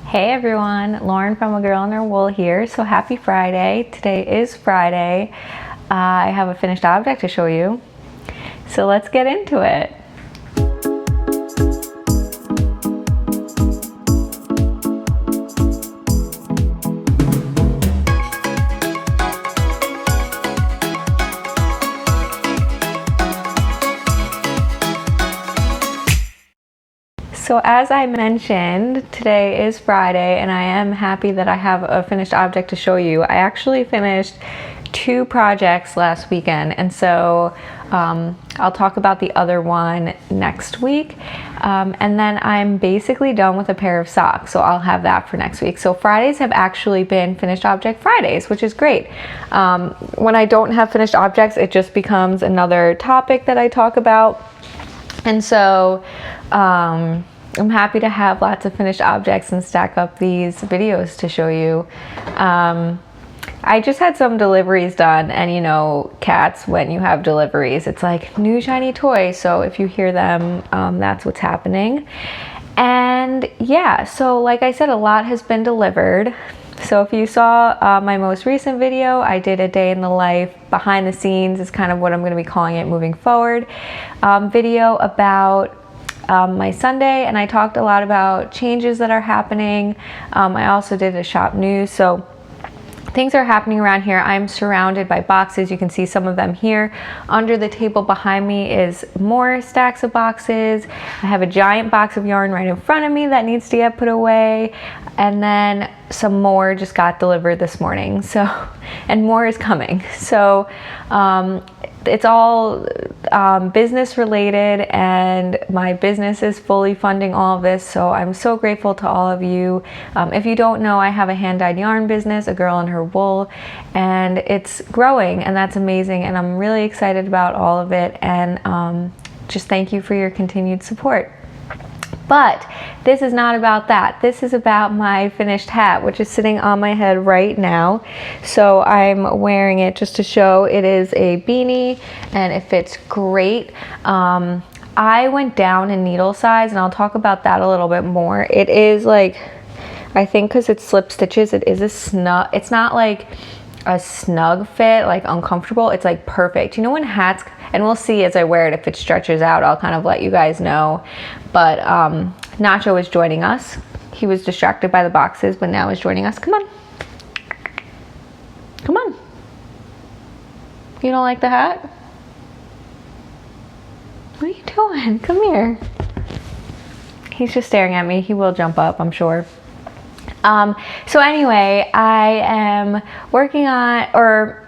Hey everyone, Lauren from A Girl and Her Wool here. So happy Friday. Today is Friday. I have a finished object to show you. So let's get into it. So as I mentioned, today is Friday and I am happy that I have a finished object to show you. I actually finished 2 projects last weekend, and so I'll talk about the other one next week. And then I'm basically done with a pair of socks, so I'll have that for next week. So Fridays have actually been finished object Fridays, which is great. When I don't have finished objects, it just becomes another topic that I talk about. And so I'm happy to have lots of finished objects and stack up these videos to show you. I just had some deliveries done, and you know, cats, when you have deliveries, it's like new shiny toys. So if you hear them, that's what's happening. And yeah, so like I said, a lot has been delivered. So if you saw my most recent video, I did a day in the life, behind the scenes is kind of what I'm going to be calling it moving forward, video about my Sunday, and I talked a lot about changes that are happening. I also did a shop news, so things are happening around here. I'm surrounded by boxes. You can see some of them here. Under the table behind me is more stacks of boxes. I have a giant box of yarn right in front of me that needs to get put away, and then some more just got delivered this morning, so, and more is coming. So it's all business related, and my business is fully funding all of this, so I'm so grateful to all of you. If you don't know, I have a hand-dyed yarn business, A Girl and Her Wool, and it's growing, and that's amazing, and I'm really excited about all of it, and just thank you for your continued support. But this is not about that. This is about my finished hat, which is sitting on my head right now. So I'm wearing it just to show. It is a beanie and it fits great. I went down in needle size, and I'll talk about that a little bit more. It is like, I think because it's slip stitches, it is a snug, it's not like a snug fit, like uncomfortable. It's like perfect. You know when hats, and we'll see as I wear it if it stretches out, I'll kind of let you guys know. But Nacho is joining us. He was distracted by the boxes, but now is joining us. Come on. Come on. You don't like the hat? What are you doing? Come here. He's just staring at me. He will jump up, I'm sure. So anyway, I am working on, or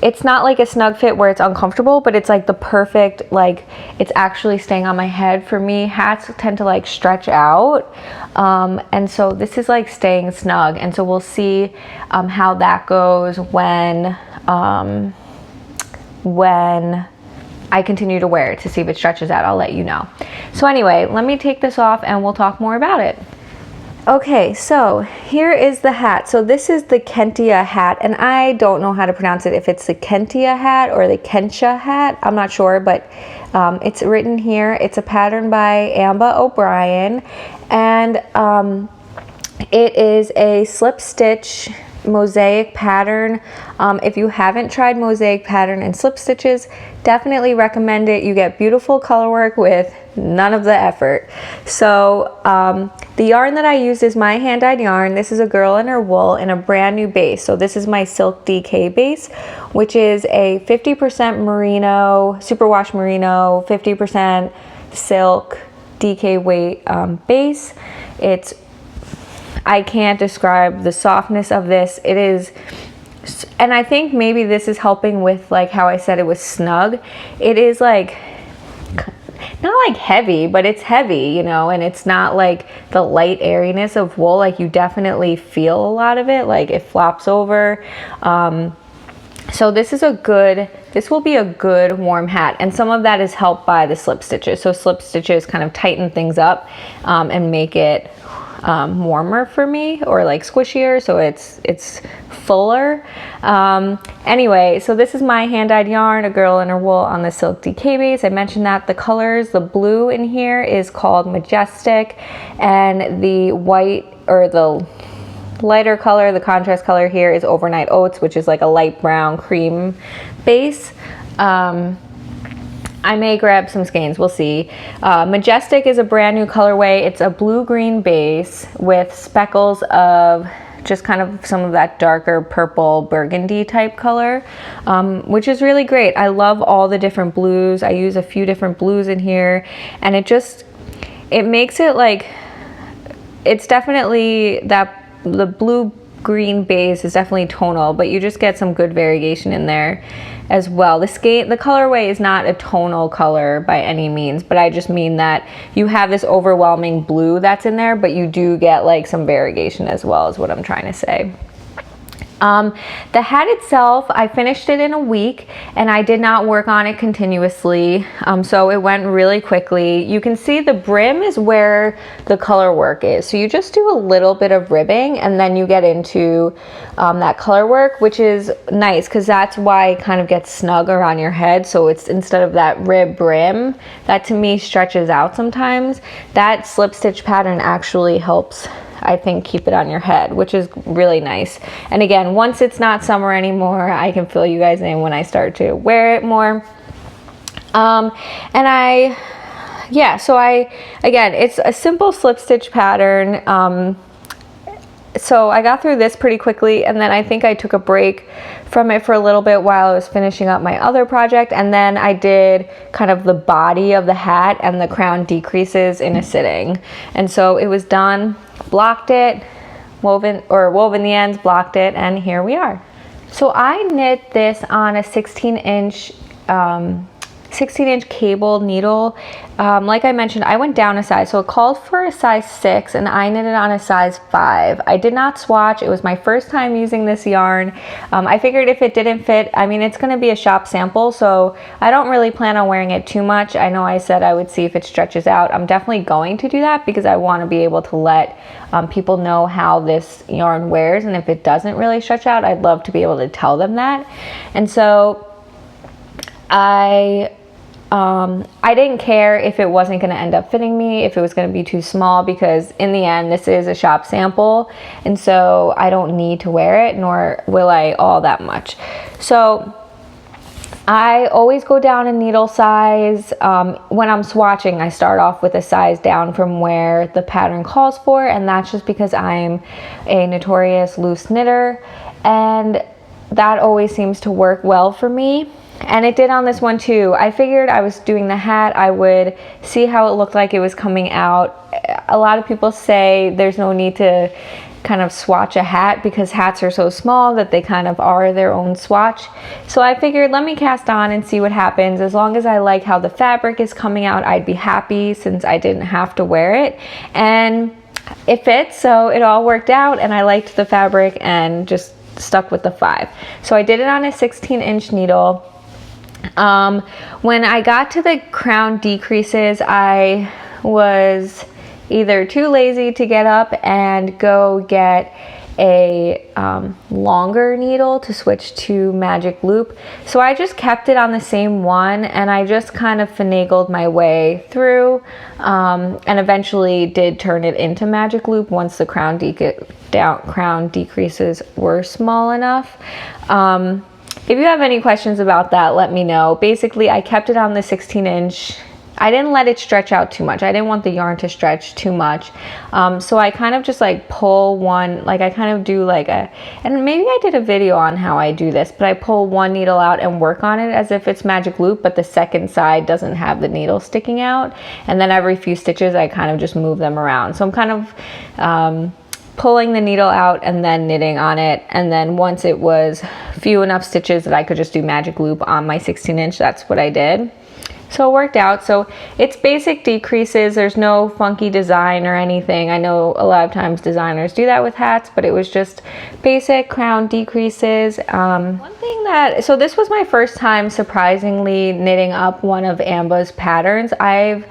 it's not like a snug fit where it's uncomfortable, but it's like the perfect, like it's actually staying on my head. For me, hats tend to like stretch out, and so this is like staying snug, and so we'll see how that goes when I continue to wear it, to see if it stretches out. I'll let you know. So anyway, let me take this off and we'll talk more about it. Okay, so here is the hat. So this is the Kentia Hat, and I don't know how to pronounce it, if it's the Kentia Hat or the Kentia Hat, I'm not sure, but it's written here. It's a pattern by Ambah O'Brien, and it is a slip stitch Mosaic pattern. If you haven't tried Mosaic pattern and slip stitches, definitely recommend it. You get beautiful color work with none of the effort. So the yarn that I used is my hand-dyed yarn. This is A Girl and Her Wool in a brand new base. So this is my Silk DK base, which is a 50% merino, superwash merino, 50% silk DK weight base. I can't describe the softness of this. It is, and I think maybe this is helping with like how I said it was snug. It is like, not like heavy, but it's heavy, you know, and it's not like the light airiness of wool. Like you definitely feel a lot of it, like it flops over. So this will be a good warm hat, and some of that is helped by the slip stitches. So slip stitches kind of tighten things up and make it warmer for me, or like squishier, so it's fuller. Anyway, so this is my hand-dyed yarn, A Girl and Her Wool, on the Silk DK base. I mentioned that the colors, the blue in here is called Majestic, and the white, or the lighter color, the contrast color here, is Overnight Oats, which is like a light brown cream base. I may grab some skeins, we'll see. Majestic is a brand new colorway. It's a blue-green base with speckles of just kind of some of that darker purple burgundy type color, which is really great. I love all the different blues. I use a few different blues in here, and it makes it like, it's definitely that the blue-green base is definitely tonal, but you just get some good variation in there as well. The colorway is not a tonal color by any means, but I just mean that you have this overwhelming blue that's in there, but you do get like some variegation as well, is what I'm trying to say. The hat itself, I finished it in a week, and I did not work on it continuously, so it went really quickly. You can see the brim is where the color work is, so you just do a little bit of ribbing and then you get into that color work, which is nice because that's why it kind of gets snug around your head. So it's, instead of that rib brim that to me stretches out sometimes, that slip stitch pattern actually helps, I think, keep it on your head, which is really nice. And again, once it's not summer anymore, I can fill you guys in when I start to wear it more. Again, it's a simple slip stitch pattern. So I got through this pretty quickly, and then I think I took a break from it for a little bit while I was finishing up my other project, and then I did kind of the body of the hat and the crown decreases in a sitting. And so it was done, blocked it, woven the ends, blocked it, and here we are. So I knit this on a 16-inch cable needle. Like I mentioned, I went down a size, so it called for a size 6, and I knitted on a size 5. I did not swatch. It was my first time using this yarn. I figured if it didn't fit, I mean, it's going to be a shop sample, so I don't really plan on wearing it too much. I know I said I would see if it stretches out. I'm definitely going to do that because I want to be able to let people know how this yarn wears, and if it doesn't really stretch out, I'd love to be able to tell them that. And so I didn't care if it wasn't going to end up fitting me, if it was going to be too small, because in the end, this is a shop sample, and so I don't need to wear it, nor will I all that much. So I always go down in needle size. When I'm swatching, I start off with a size down from where the pattern calls for, and that's just because I'm a notorious loose knitter, and that always seems to work well for me. And it did on this one too. I figured I was doing the hat, I would see how it looked like it was coming out. A lot of people say there's no need to kind of swatch a hat because hats are so small that they kind of are their own swatch. So I figured, let me cast on and see what happens. As long as I like how the fabric is coming out, I'd be happy, since I didn't have to wear it. And it fits, so it all worked out, and I liked the fabric and just stuck with the 5. So I did it on a 16-inch needle. When I got to the crown decreases, I was either too lazy to get up and go get a longer needle to switch to magic loop, so I just kept it on the same one, and I just kind of finagled my way through, and eventually did turn it into magic loop once the crown decreases were small enough. If you have any questions about that, let me know. Basically, I kept it on the 16-inch. I didn't let it stretch out too much. I didn't want the yarn to stretch too much. So I kind of just like pull one, like I kind of do like and maybe I did a video on how I do this, but I pull one needle out and work on it as if it's magic loop, but the second side doesn't have the needle sticking out. And then every few stitches, I kind of just move them around. So I'm kind of pulling the needle out and then knitting on it, and then once it was few enough stitches that I could just do magic loop on my 16-inch, that's what I did. So it worked out. So it's basic decreases. There's no funky design or anything. I know a lot of times designers do that with hats, but it was just basic crown decreases. One thing so this was my first time surprisingly knitting up one of Ambah's patterns. I've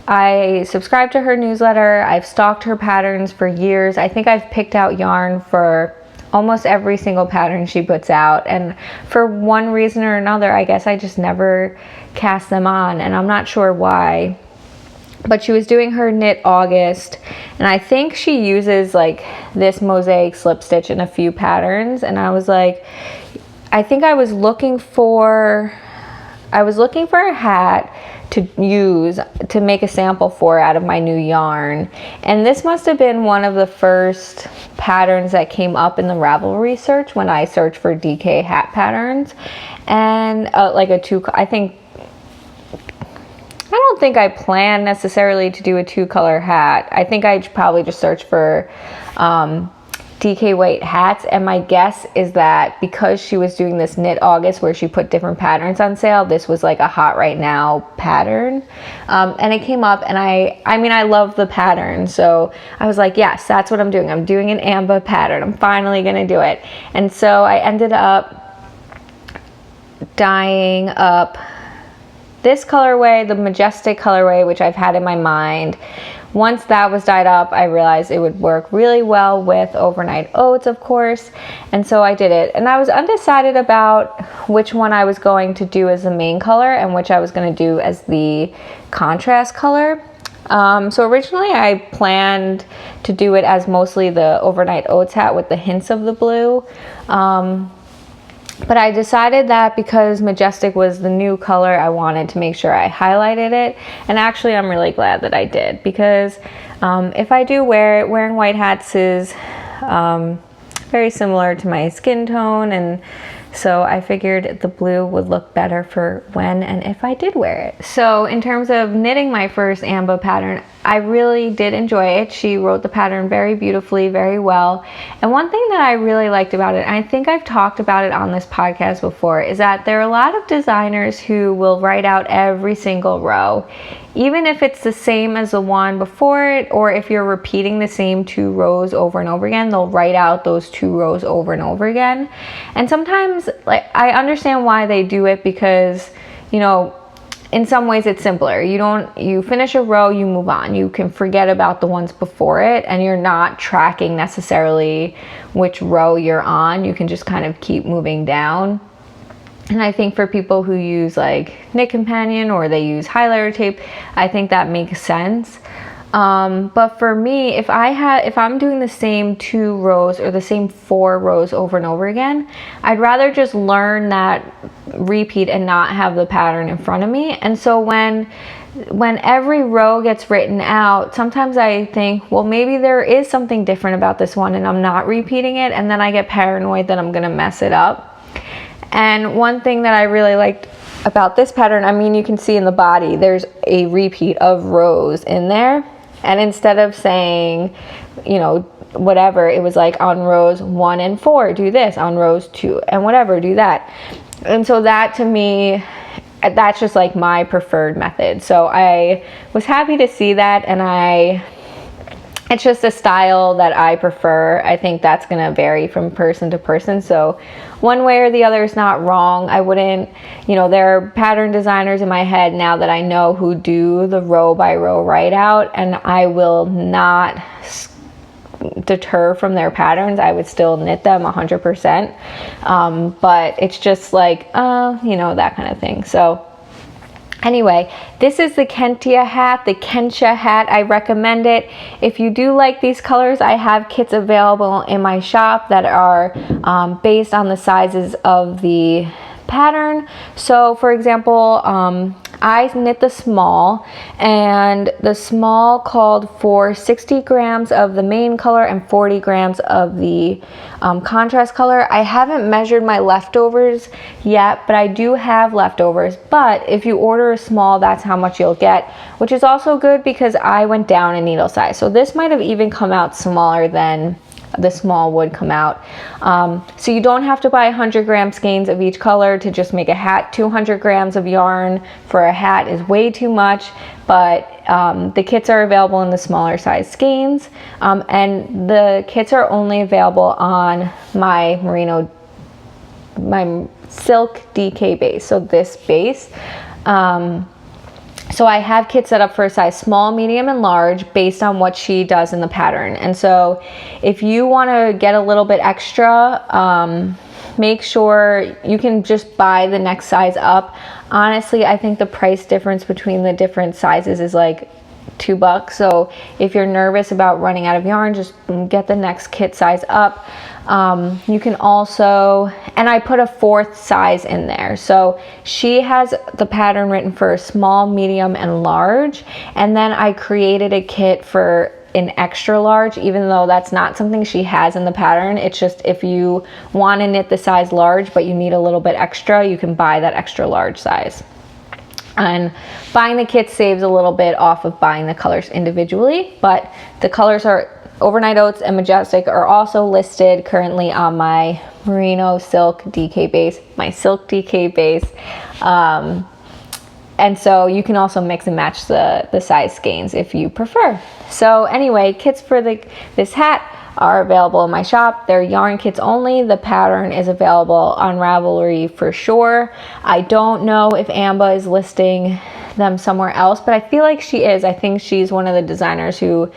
I subscribe to her newsletter. I've stalked her patterns for years. I think I've picked out yarn for almost every single pattern she puts out, and for one reason or another, I guess I just never cast them on, and I'm not sure why. But she was doing her Knit August, and I think she uses like this Mosaic slip stitch in a few patterns, and I was like, I think I was looking for a hat to use to make a sample for out of my new yarn, and this must have been one of the first patterns that came up in the Ravelry search when I searched for DK hat patterns. And like I don't think I planned necessarily to do a 2-color hat. I think I probably just searched for DK weight hats, and my guess is that because she was doing this Knit August where she put different patterns on sale, this was like a hot right now pattern, and it came up, and I mean I love the pattern, so I was like, yes, that's what I'm doing. I'm doing an Ambah pattern. I'm finally gonna do it. And so I ended up dyeing up this colorway, the Majestic colorway, which I've had in my mind. Once that was dyed up, I realized it would work really well with Overnight Oats, of course, and so I did it. And I was undecided about which one I was going to do as the main color and which I was going to do as the contrast color. So originally I planned to do it as mostly the Overnight Oats hat with the hints of the blue. But I decided that because Majestic was the new color, I wanted to make sure I highlighted it. And actually, I'm really glad that I did, because if I do wear it, wearing white hats is very similar to my skin tone, and so I figured the blue would look better for when and if I did wear it. So in terms of knitting my first Ambah pattern, I really did enjoy it. She wrote the pattern very beautifully, very well. And one thing that I really liked about it, and I think I've talked about it on this podcast before, is that there are a lot of designers who will write out every single row, even if it's the same as the one before it, or if you're repeating the same 2 rows over and over again, they'll write out those 2 rows over and over again. And sometimes, like, I understand why they do it, because, you know, in some ways it's simpler. You finish a row, you move on. You can forget about the ones before it, and you're not tracking necessarily which row you're on. You can just kind of keep moving down. And I think for people who use like Knit Companion or they use highlighter tape, I think that makes sense. But for me, if I'm doing the same 2 rows or the same 4 rows over and over again, I'd rather just learn that repeat and not have the pattern in front of me. And so when every row gets written out, sometimes I think, well, maybe there is something different about this one and I'm not repeating it, and then I get paranoid that I'm gonna mess it up. And one thing that I really liked about this pattern, I mean, you can see in the body, there's a repeat of rows in there. And instead of saying, you know, whatever, it was like on rows 1 and 4, do this, on rows 2 and whatever, do that. And so that, to me, that's just like my preferred method. So I was happy to see that, and it's just a style that I prefer. I think that's gonna vary from person to person. So one way or the other is not wrong. I wouldn't, you know, there are pattern designers in my head now that I know who do the row by row write out, and I will not deter from their patterns. I would still knit them 100%. But it's just like, you know, that kind of thing. So anyway, this is the Kentia hat, the Kentia hat. I recommend it. If you do like these colors, I have kits available in my shop that are based on the sizes of the pattern. So for example, I knit the small, and the small called for 60 grams of the main color and 40 grams of the contrast color. I haven't measured my leftovers yet, but I do have leftovers. But if you order a small, that's how much you'll get, which is also good because I went down in needle size. So this might have even come out smaller than the small would come out. So you don't have to buy 100 gram skeins of each color to just make a hat. 200 grams of yarn for a hat is way too much, but the kits are available in the smaller size skeins, and the kits are only available on my silk DK base, so this base. So I have kits set up for a size small, medium, and large based on what she does in the pattern. And so if you want to get a little bit extra, make sure you can just buy the next size up. Honestly, I think the price difference between the different sizes is like $2. So if you're nervous about running out of yarn, just get the next kit size up. You can also, and I put a 4th size in there. So she has the pattern written for small, medium, and large. And then I created a kit for an extra large, even though that's not something she has in the pattern. It's just if you want to knit the size large, but you need a little bit extra, you can buy that extra large size. And buying the kit saves a little bit off of buying the colors individually, but the colors are Overnight Oats and Majestic are also listed currently on my Merino Silk DK base, my Silk DK base. And so you can also mix and match the size skeins if you prefer. So anyway, kits for this hat are available in my shop. They're yarn kits only. The pattern is available on Ravelry for sure. I don't know if Ambah is listing them somewhere else, but I feel like she is. I think she's one of the designers who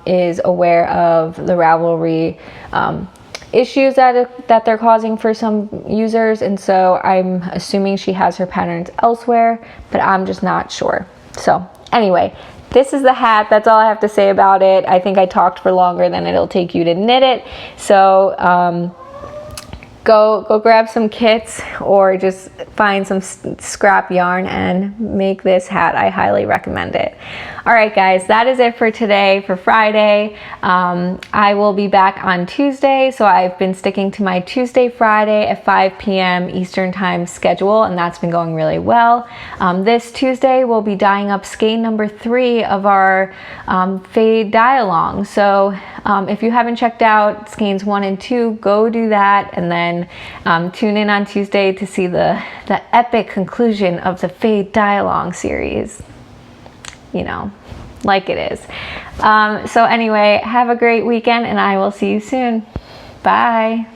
is aware of the Ravelry issues that they're causing for some users, and so I'm assuming she has her patterns elsewhere, but I'm just not sure. So anyway, this is the hat. That's all I have to say about it. I think I talked for longer than it'll take you to knit it. So go grab some kits or just find some scrap yarn and make this hat. I highly recommend it. All right, guys, that is it for today, for Friday. I will be back on Tuesday. So I've been sticking to my Tuesday, Friday at 5 p.m. Eastern time schedule, and that's been going really well. This Tuesday, we'll be dyeing up skein number 3 of our fade dye along. So if you haven't checked out skeins 1 and 2, go do that, and then tune in on Tuesday to see the epic conclusion of the fade dye along series. You know, like it is. So anyway, have a great weekend, and I will see you soon. Bye.